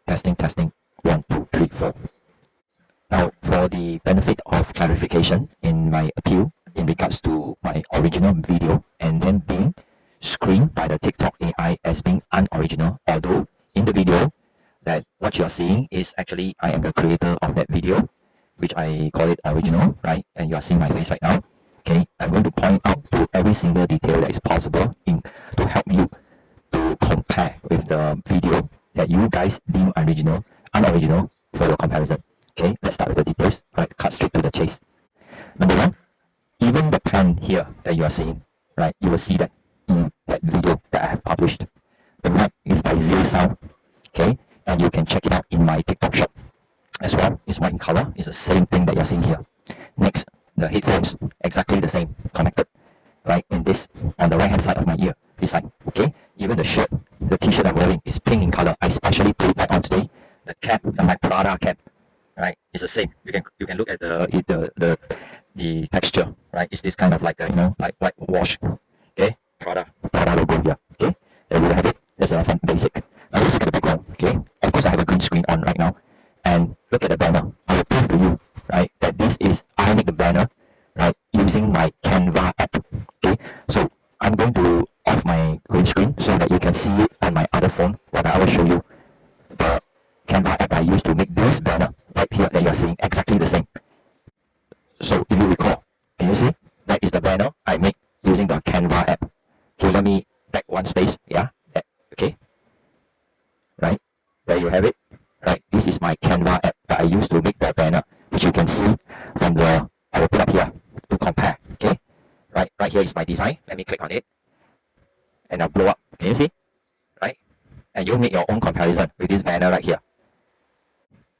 Testing, testing. 1, 2, 3, 4. Now, for the benefit of clarification in my appeal in regards to my original video and then being screened by the TikTok AI as being unoriginal, although in the video that what you're seeing is actually I am the creator of that video, which I call it original, right? And you are seeing my face right now. Okay, I'm going to point out to every single detail that is possible to help you to compare with the video that you guys deem unoriginal for your comparison. Okay, let's start with the details. Right, cut straight to the chase. Number one, even the pen here that you are seeing, right, you will see that in that video that I have published. The mic is by Zero Sound, okay, and you can check it out in my TikTok shop as well. It's white in color. It's the same thing that you're seeing here. Next, the headphones, exactly the same, connected, right, in this, on the right hand side of my ear, this side, okay. Even the shirt, the t-shirt I'm wearing is pink in color. I specially put it back on today. The cap, my Prada cap, right, it's the same. You can look at the texture, right? It's this kind of like a, like whitewash, okay. Prada logo here, okay. There you have it. That's a fun basic. Now let's look at the background, okay. Of course, I have a green screen on right now, and look at the banner. I will prove to you, right, that this is I make the banner, right, using my Canva app, okay. So I'm going to off my green screen so that you can see it on my other phone. What I will show you the Canva app I used to make this banner right here that you're seeing, exactly the same. So if you recall, can you see? That is the banner I make using the Canva app. Okay, let me back one space. Yeah, okay. Right, there you have it. Right, this is my Canva app that I used to make the banner, which you can see from the, I will put up here to compare. Okay, right here is my design. Let me click on it and I'll blow up. Can you see? Right, and you make your own comparison with this banner right here.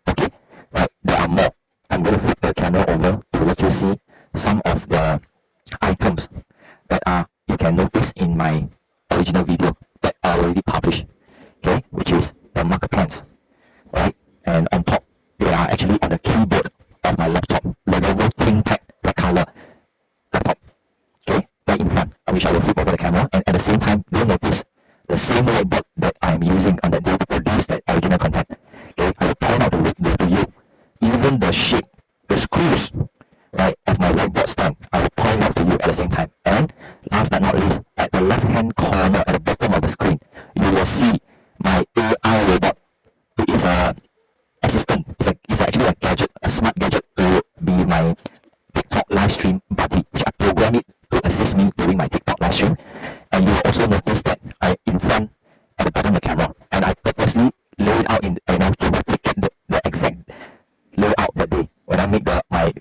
Okay, right, there are more. I'm going to flip the camera over to let you see some of the items that you can notice in my original video that I already published, okay, which is the marker pens, right, and on top they are actually on the keyboard of my laptop, Lenovo ThinkPad black color laptop, okay, right in front, which I will flip over the camera, and at the same time you'll notice the same whiteboard that I'm using on that day to produce that original content. Okay, I will point out to you even the shape, the screws, right, of my whiteboard stand. I will point out to you at the same time. And last but not least, at the left hand corner at the bottom of the screen, you will see my AI robot. It is a assistant. It's actually a gadget, a smart gadget to be my TikTok live stream buddy, which I program it to assist me during my TikTok live stream. And you will also notice that I in front at the bottom of the camera, and I purposely lay it out in to replicate the exact layout that day when I make my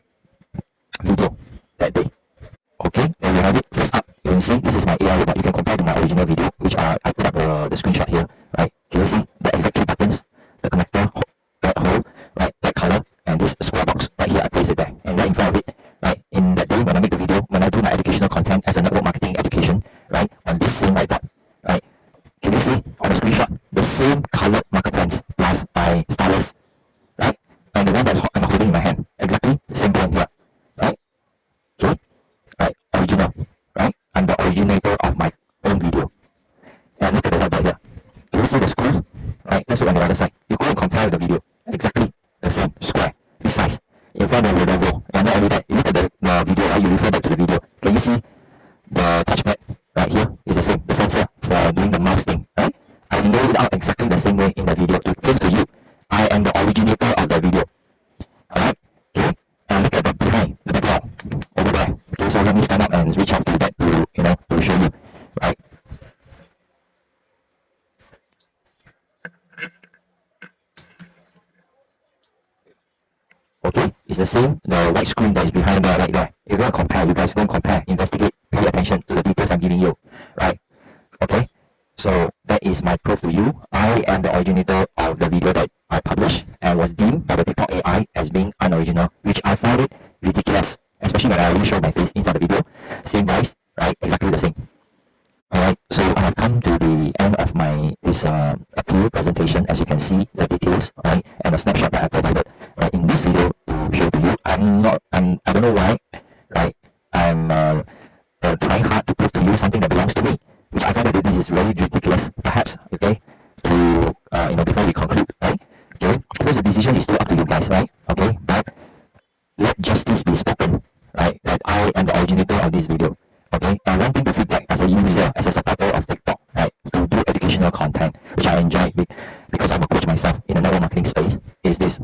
video that day. Okay, there you have it. First up, you can see this is my AI robot. You can compare to my original video, which I put up the screenshot here, right? Can you see the exact 3 buttons, the connector, that hole, right, that color, and this square box right here. I place it there, and right in front of it, right, in that day when I make the video, when I do my educational content as a network marketing education, right, on this same whiteboard, right, can you see on the screenshot the same colored marker pens plus my stylus, right, and the one that I'm holding in my hand, exactly the same brand here, right, okay, right, original, right, I'm the originator of my own video. And look at the whiteboard here. Can you see the screws? Right, let's look on the other side. You go and compare with the video, exactly the same square, this size, in front of the logo. And not only that, you look at the video, right, you refer back to the video. Can you see the touchpad right here is the same, the sensor for doing the mouse thing, right? I laid it out exactly the same way in the video to prove to you I am the originator of the video. Alright, okay, and look at the behind, the background over there. Okay, so let me stand up and reach out to that to show you, right? Okay, it's the same, the white screen that is behind there right there. You're going to compare, you guys going to compare, investigate, pay attention to the details I'm giving you, right? Okay, so that is my proof to you. I am the originator of the video that I published and was deemed by the TikTok AI as being unoriginal, which I found it ridiculous, especially when I really show my face inside the video. Same guys, right? Exactly the same. Alright, so I have come to the end of this appeal presentation. As you can see, the details, right, and the snapshot that I provided, right, in this video to show to you. I don't know why, right, I'm trying hard to prove to you something that belongs to me, which I find that this is very ridiculous, perhaps, okay, to, before we conclude, right, decision is still up to you guys, right? Okay, but let justice be spoken, right? That I am the originator of this video. Okay, and one thing to feedback as a user, as a supporter of TikTok, right, to do educational content, which I enjoy because I'm a coach myself in the network marketing space, is this.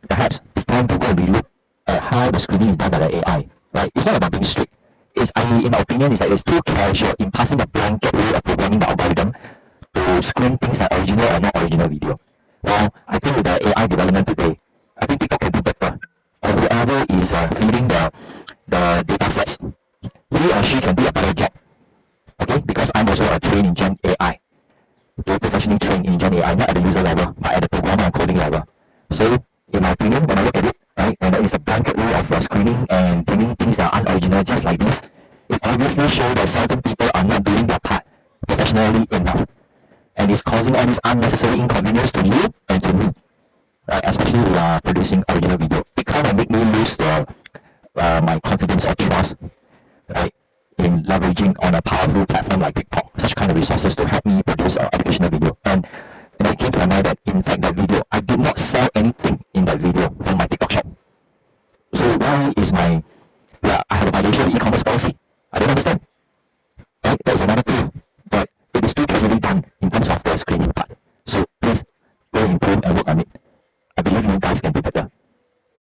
Perhaps it's time to go and relook at how the screening is done by the AI, right? It's not about being strict. In my opinion, it's like it's too casual in passing a blanket way of programming the algorithm to screen things like original or not original video. Well, I think with the AI development today, I think TikTok can do better. Or whoever is feeding the data sets, he or she can do a better job. Okay, because I'm also a trained in Gen AI, professionally trained in Gen AI, not at the user level, but at the programmer and coding level. So, in my opinion, when I look at it, right, and there is a blanket way of screening and bringing things that are unoriginal just like this, it obviously shows that certain people are not doing their part professionally enough, and it's causing all this unnecessary inconvenience to you and to me, right? Especially we are producing original video. It kind of make me lose my confidence or trust, right, in leveraging on a powerful platform like TikTok, such kind of resources to help me produce educational video. And it came to my mind that in fact that video, I did not sell anything in that video from my TikTok shop. So why is I have a violation of e-commerce policy? I don't understand. Right? That is another thing.